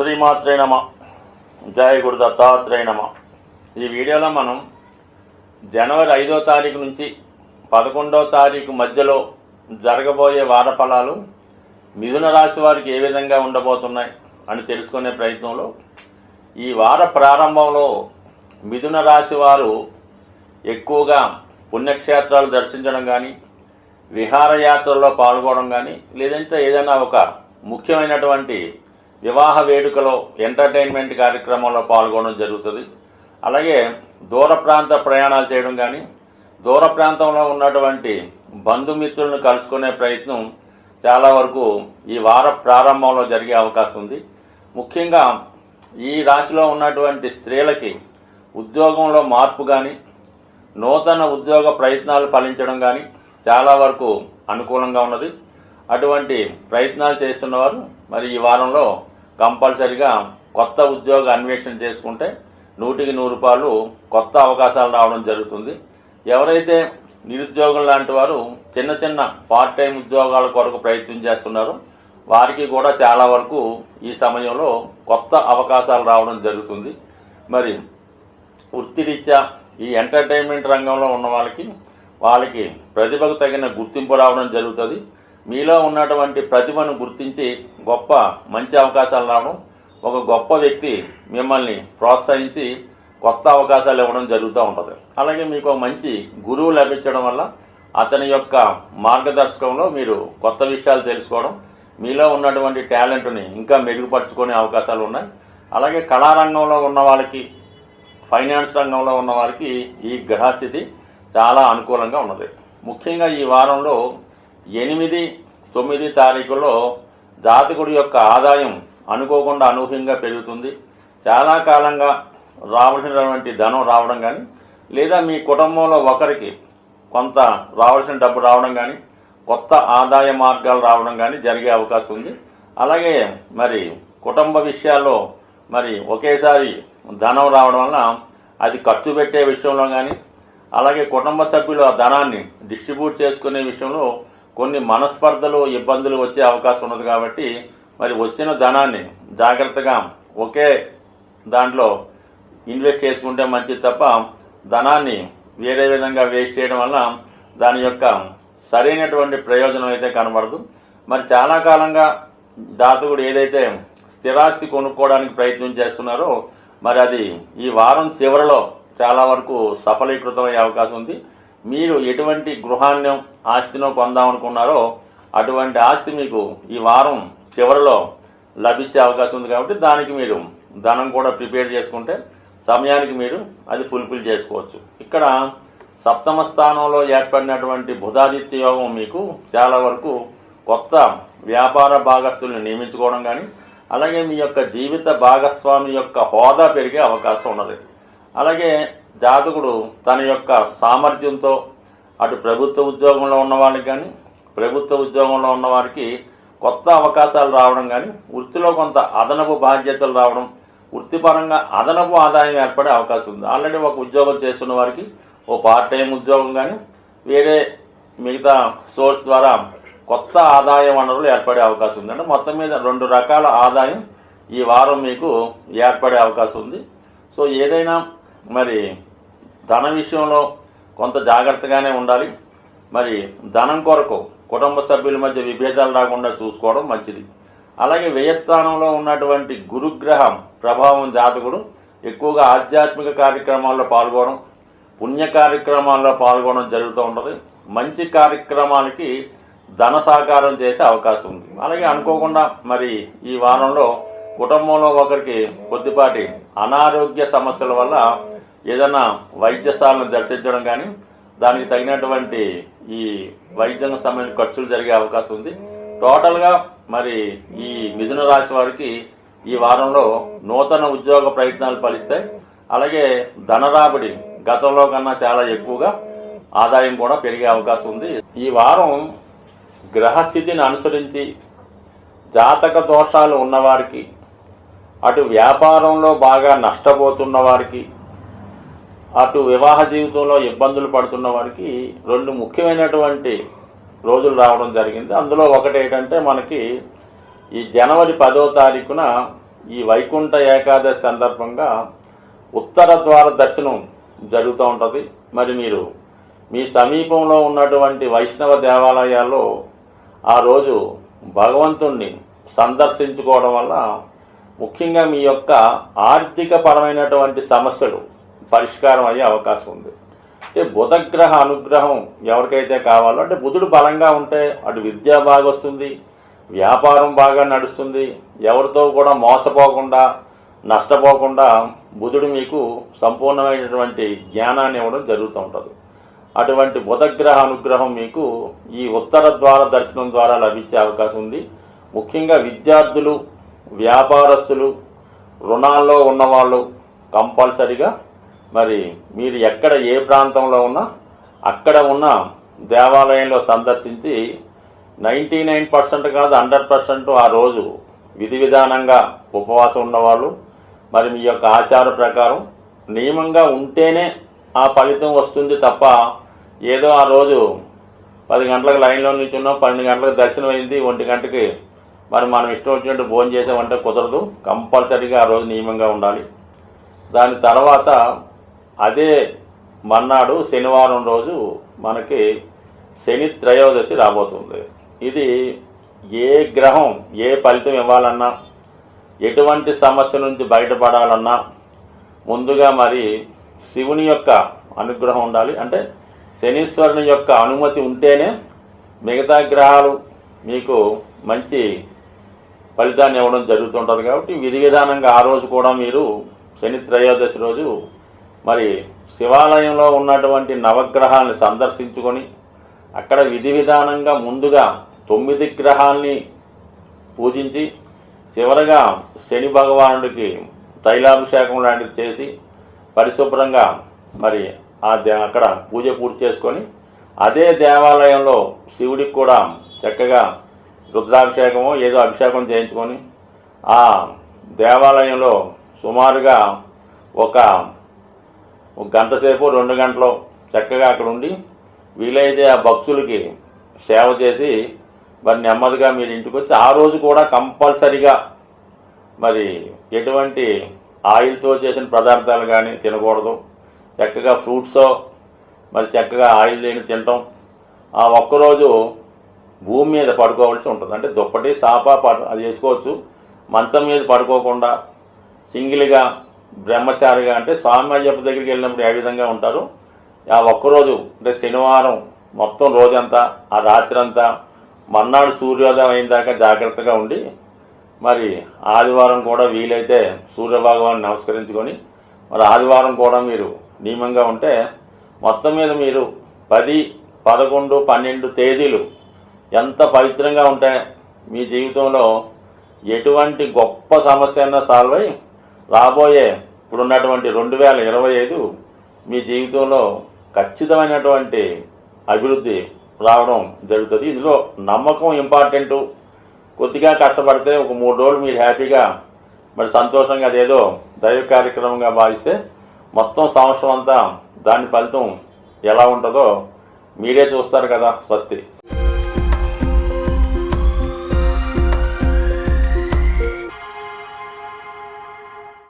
శ్రీమాత్రే నమ. జయ గురు దత్తాత్రేయ నమ. ఈ వీడియోలో మనం జనవరి 5వ తారీఖు నుంచి 11వ తారీఖు మధ్యలో జరగబోయే వార ఫలాలు మిథున రాశి వారికి ఏ విధంగా ఉండబోతున్నాయి అని తెలుసుకునే ప్రయత్నంలో ఈ వార ప్రారంభంలో మిథున రాశి వారు ఎక్కువగా పుణ్యక్షేత్రాలు దర్శించడం కానీ, విహారయాత్రల్లో పాల్గొనడం కానీ, లేదంటే ఏదైనా ఒక ముఖ్యమైనటువంటి వివాహ వేడుకలో ఎంటర్టైన్మెంట్ కార్యక్రమంలో పాల్గొనడం జరుగుతుంది. అలాగే దూర ప్రాంత ప్రయాణాలు చేయడం కానీ, దూర ప్రాంతంలో ఉన్నటువంటి బంధుమిత్రులను కలుసుకునే ప్రయత్నం చాలా వరకు ఈ వార ప్రారంభంలో జరిగే అవకాశం ఉంది. ముఖ్యంగా ఈ రాశిలో ఉన్నటువంటి స్త్రీలకి ఉద్యోగంలో మార్పు కానీ, నూతన ఉద్యోగ ప్రయత్నాలు ఫలించడం కానీ చాలా వరకు అనుకూలంగా ఉన్నది. అటువంటి ప్రయత్నాలు చేస్తున్నవారు మరి ఈ వారంలో కంపల్సరిగా కొత్త ఉద్యోగ అన్వేషణ చేసుకుంటే 100కి 100 కొత్త అవకాశాలు రావడం జరుగుతుంది. ఎవరైతే నిరుద్యోగం లాంటి వారు చిన్న చిన్న పార్ట్ టైం ఉద్యోగాల కొరకు ప్రయత్నం చేస్తున్నారో వారికి కూడా చాలా వరకు ఈ సమయంలో కొత్త అవకాశాలు రావడం జరుగుతుంది. మరి వృత్తిరీత్యా ఈ ఎంటర్టైన్మెంట్ రంగంలో ఉన్న వాళ్ళకి ప్రతిభకు తగిన గుర్తింపు రావడం జరుగుతుంది. మీలో ఉన్నటువంటి ప్రతిభను గుర్తించి గొప్ప మంచి అవకాశాలు రావడం, ఒక గొప్ప వ్యక్తి మిమ్మల్ని ప్రోత్సహించి కొత్త అవకాశాలు ఇవ్వడం జరుగుతూ ఉంటుంది. అలాగే మీకు మంచి గురువు లభించడం వల్ల అతని యొక్క మార్గదర్శకంలో మీరు కొత్త విషయాలు తెలుసుకోవడం, మీలో ఉన్నటువంటి టాలెంట్ని ఇంకా మెరుగుపరుచుకునే అవకాశాలు ఉన్నాయి. అలాగే కళారంగంలో ఉన్న వాళ్ళకి, ఫైనాన్స్ రంగంలో ఉన్న వారికి ఈ గ్రహస్థితి చాలా అనుకూలంగా ఉన్నది. ముఖ్యంగా ఈ వారంలో 8, 9 తారీఖుల్లో జాతకుడి యొక్క ఆదాయం అనుకోకుండా అనూహ్యంగా పెరుగుతుంది. చాలా కాలంగా రావాల్సినటువంటి ధనం రావడం కానీ, లేదా మీ కుటుంబంలో ఒకరికి కొంత రావాల్సిన డబ్బు రావడం కానీ, కొత్త ఆదాయ మార్గాలు రావడం కానీ జరిగే అవకాశం ఉంది. అలాగే మరి కుటుంబ విషయాల్లో మరి ఒకేసారి ధనం రావడం వల్ల అది ఖర్చు పెట్టే విషయంలో కానీ, అలాగే కుటుంబ సభ్యులు ఆ ధనాన్ని డిస్ట్రిబ్యూట్ చేసుకునే విషయంలో కొన్ని మనస్పర్ధలు, ఇబ్బందులు వచ్చే అవకాశం ఉన్నది. కాబట్టి మరి వచ్చిన ధనాన్ని జాగ్రత్తగా ఒకే దాంట్లో ఇన్వెస్ట్ చేసుకుంటే మంచిది తప్ప ధనాన్ని వేరే విధంగా వేస్ట్ చేయడం వల్ల దాని యొక్క సరైనటువంటి ప్రయోజనం అయితే కనబడదు. మరి చాలా కాలంగా జాతకుడు ఏదైతే స్థిరాస్తి కొనుక్కోవడానికి ప్రయత్నం చేస్తున్నారో మరి అది ఈ వారం చివరిలో చాలా వరకు సఫలీకృతమయ్యే అవకాశం ఉంది. మీరు ఎటువంటి గృహాన్ని, ఆస్తినో కొందామనుకున్నారో అటువంటి ఆస్తి మీకు ఈ వారం చివరిలో లభించే అవకాశం ఉంది. కాబట్టి దానికి మీరు ధనం కూడా ప్రిపేర్ చేసుకుంటే సమయానికి మీరు అది ఫుల్ఫిల్ చేసుకోవచ్చు. ఇక్కడ సప్తమ స్థానంలో ఏర్పడినటువంటి బుధాదిత్య యోగం మీకు చాలా వరకు కొత్త వ్యాపార భాగస్తుల్ని నియమించుకోవడం కానీ, అలాగే మీ యొక్క జీవిత భాగస్వామి యొక్క హోదా పెరిగే అవకాశం ఉన్నది. అలాగే జాతకుడు తన యొక్క సామర్థ్యంతో అటు ప్రభుత్వ ఉద్యోగంలో ఉన్న వాళ్ళకి కానీ, ప్రభుత్వ ఉద్యోగంలో ఉన్న వారికి కొత్త అవకాశాలు రావడం కానీ, వృత్తిలో కొంత అదనపు బాధ్యతలు రావడం, వృత్తిపరంగా అదనపు ఆదాయం ఏర్పడే అవకాశం ఉంది. ఆల్రెడీ ఒక ఉద్యోగం చేస్తున్న వారికి ఓ పార్ట్ టైం ఉద్యోగం కానీ, వేరే మిగతా సోర్స్ ద్వారా కొత్త ఆదాయ వనరులు ఏర్పడే అవకాశం ఉంది. అంటే మొత్తం మీద 2 రకాల ఆదాయం ఈ వారం మీకు ఏర్పడే అవకాశం ఉంది. సో ఏదైనా మరి ధన విషయంలో కొంత జాగ్రత్తగానే ఉండాలి. మరి ధనం కొరకు కుటుంబ సభ్యుల మధ్య విభేదాలు రాకుండా చూసుకోవడం మంచిది. అలాగే వ్యయస్థానంలో ఉన్నటువంటి గురుగ్రహం ప్రభావం జాతకుడు ఎక్కువగా ఆధ్యాత్మిక కార్యక్రమాల్లో పాల్గొనడం, పుణ్య కార్యక్రమాల్లో పాల్గొనడం జరుగుతూ ఉంటుంది. మంచి కార్యక్రమాలకి ధన సహకారం చేసే అవకాశం ఉంది. అలాగే అనుకోకుండా మరి ఈ వారంలో కుటుంబంలో ఒకరికి కొద్దిపాటి అనారోగ్య సమస్యల వల్ల ఏదైనా వైద్యశాలను దర్శించడం కానీ, దానికి తగినటువంటి ఈ వైద్యం సంబంధించిన ఖర్చులు జరిగే అవకాశం ఉంది. టోటల్గా మరి ఈ మిథున రాశి వారికి ఈ వారంలో నూతన ఉద్యోగ ప్రయత్నాలు ఫలిస్తాయి. అలాగే ధనరాబడి గతంలో కన్నా చాలా ఎక్కువగా ఆదాయం కూడా పెరిగే అవకాశం ఉంది. ఈ వారం గ్రహస్థితిని అనుసరించి జాతక దోషాలు ఉన్నవారికి, అటు వ్యాపారంలో బాగా నష్టపోతున్న వారికి, అటు వివాహ జీవితంలో ఇబ్బందులు పడుతున్న వారికి 2 ముఖ్యమైనటువంటి రోజులు రావడం జరిగింది. అందులో ఒకటి ఏంటంటే మనకి ఈ జనవరి 10వ తారీఖున ఈ వైకుంఠ ఏకాదశి సందర్భంగా ఉత్తర ద్వార దర్శనం జరుగుతూ ఉంటుంది. మరి మీరు మీ సమీపంలో ఉన్నటువంటి వైష్ణవ దేవాలయాల్లో ఆ రోజు భగవంతుణ్ణి సందర్శించుకోవడం వల్ల ముఖ్యంగా మీ యొక్క ఆర్థిక పరమైనటువంటి సమస్యలు పరిష్కారం అయ్యే అవకాశం ఉంది. అంటే బుధగ్రహ అనుగ్రహం ఎవరికైతే కావాలో, అంటే బుధుడు బలంగా ఉంటే అటు విద్య బాగా వస్తుంది, వ్యాపారం బాగా నడుస్తుంది, ఎవరితో కూడా మోసపోకుండా నష్టపోకుండా బుధుడు మీకు సంపూర్ణమైనటువంటి జ్ఞానాన్ని ఇవ్వడం జరుగుతూ ఉంటుంది. అటువంటి బుధగ్రహ అనుగ్రహం మీకు ఈ ఉత్తర ద్వార దర్శనం ద్వారా లభించే అవకాశం ఉంది. ముఖ్యంగా విద్యార్థులు, వ్యాపారస్తులు, రుణాల్లో ఉన్నవాళ్ళు కంపల్సరిగా మరి మీరు ఎక్కడ ఏ ప్రాంతంలో ఉన్నా అక్కడ ఉన్న దేవాలయంలో సందర్శించి 99% కాదు 100% ఆ రోజు విధి విధానంగా ఉపవాసం ఉన్నవాళ్ళు మరి మీ యొక్క ఆచార ప్రకారం నియమంగా ఉంటేనే ఆ ఫలితం వస్తుంది తప్ప ఏదో ఆ రోజు 10 గంటలకు లైన్లో నిల్చున్నాం, 12 గంటలకు దర్శనం అయింది, 1 గంటకి మరి మనం ఇష్టం వచ్చినట్టు భోజనం చేసామంటే కుదరదు. కంపల్సరీగా ఆ రోజు నియమంగా ఉండాలి. దాని తర్వాత అదే మర్నాడు శనివారం రోజు మనకి శని త్రయోదశి రాబోతుంది. ఇది ఏ గ్రహం ఏ ఫలితం ఇవ్వాలన్నా, ఎటువంటి సమస్య నుంచి బయటపడాలన్నా ముందుగా మరి శివుని యొక్క అనుగ్రహం ఉండాలి. అంటే శనీశ్వరుని యొక్క అనుమతి ఉంటేనే మిగతా గ్రహాలు మీకు మంచి ఫలితాన్ని ఇవ్వడం జరుగుతుంటుంది. కాబట్టి విధి విధానంగా ఆ రోజు కూడా మీరు శని త్రయోదశి రోజు మరి శివాలయంలో ఉన్నటువంటి నవగ్రహాలను సందర్శించుకొని అక్కడ విధి విధానంగా ముందుగా 9 గ్రహాల్ని పూజించి చివరగా శని భగవానుడికి తైలాభిషేకం లాంటిది చేసి పరిశుభ్రంగా మరి అక్కడ పూజ పూర్తి చేసుకొని అదే దేవాలయంలో శివుడికి కూడా చక్కగా రుద్రాభిషేకమో ఏదో అభిషేకం చేయించుకొని ఆ దేవాలయంలో సుమారుగా ఒక గంట సేపు 2 గంటలు చక్కగా అక్కడ ఉండి వీలైతే ఆ భక్తులకి సేవ చేసి మరి నెమ్మదిగా మీరు ఇంటికి వచ్చి ఆ రోజు కూడా కంపల్సరిగా మరి ఎటువంటి ఆయిల్తో చేసిన పదార్థాలు కానీ తినకూడదు. చక్కగా ఫ్రూట్స్ మరి చక్కగా ఆయిల్ లేని తినటం. ఆ ఒక్కరోజు భూమి మీద పడుకోవాల్సి ఉంటుంది. అంటే దుప్పటి చాప అది వేసుకోవచ్చు. మంచం మీద పడుకోకుండా సింగిల్గా బ్రహ్మచారిగా, అంటే స్వామి అయ్యప్ప దగ్గరికి వెళ్ళినప్పుడు ఏ విధంగా ఉంటారు ఆ ఒక్కరోజు అంటే శనివారం మొత్తం రోజంతా ఆ రాత్రి అంతా మర్నాడు సూర్యోదయం అయిన దాకా జాగ్రత్తగా ఉండి మరి ఆదివారం కూడా వీలైతే సూర్యభగవాన్ని నమస్కరించుకొని మరి ఆదివారం కూడా మీరు నియమంగా ఉంటే మొత్తం మీద మీరు 10, 11, 12 తేదీలు ఎంత పవిత్రంగా ఉంటే మీ జీవితంలో ఎటువంటి గొప్ప సమస్య అయినా సాల్వ్ అయ్యి రాబోయే ఇప్పుడున్నటువంటి 2025 మీ జీవితంలో ఖచ్చితమైనటువంటి అభివృద్ధి రావడం జరుగుతుంది. ఇందులో నమ్మకం ఇంపార్టెంటు. కొద్దిగా కష్టపడితే ఒక 3 రోజులు మీరు హ్యాపీగా మరి సంతోషంగా అదేదో దైవ కార్యక్రమంగా భావిస్తే మొత్తం సంవత్సరం అంతా దాని ఫలితం ఎలా ఉంటుందో మీరే చూస్తారు కదా. స్వస్తి.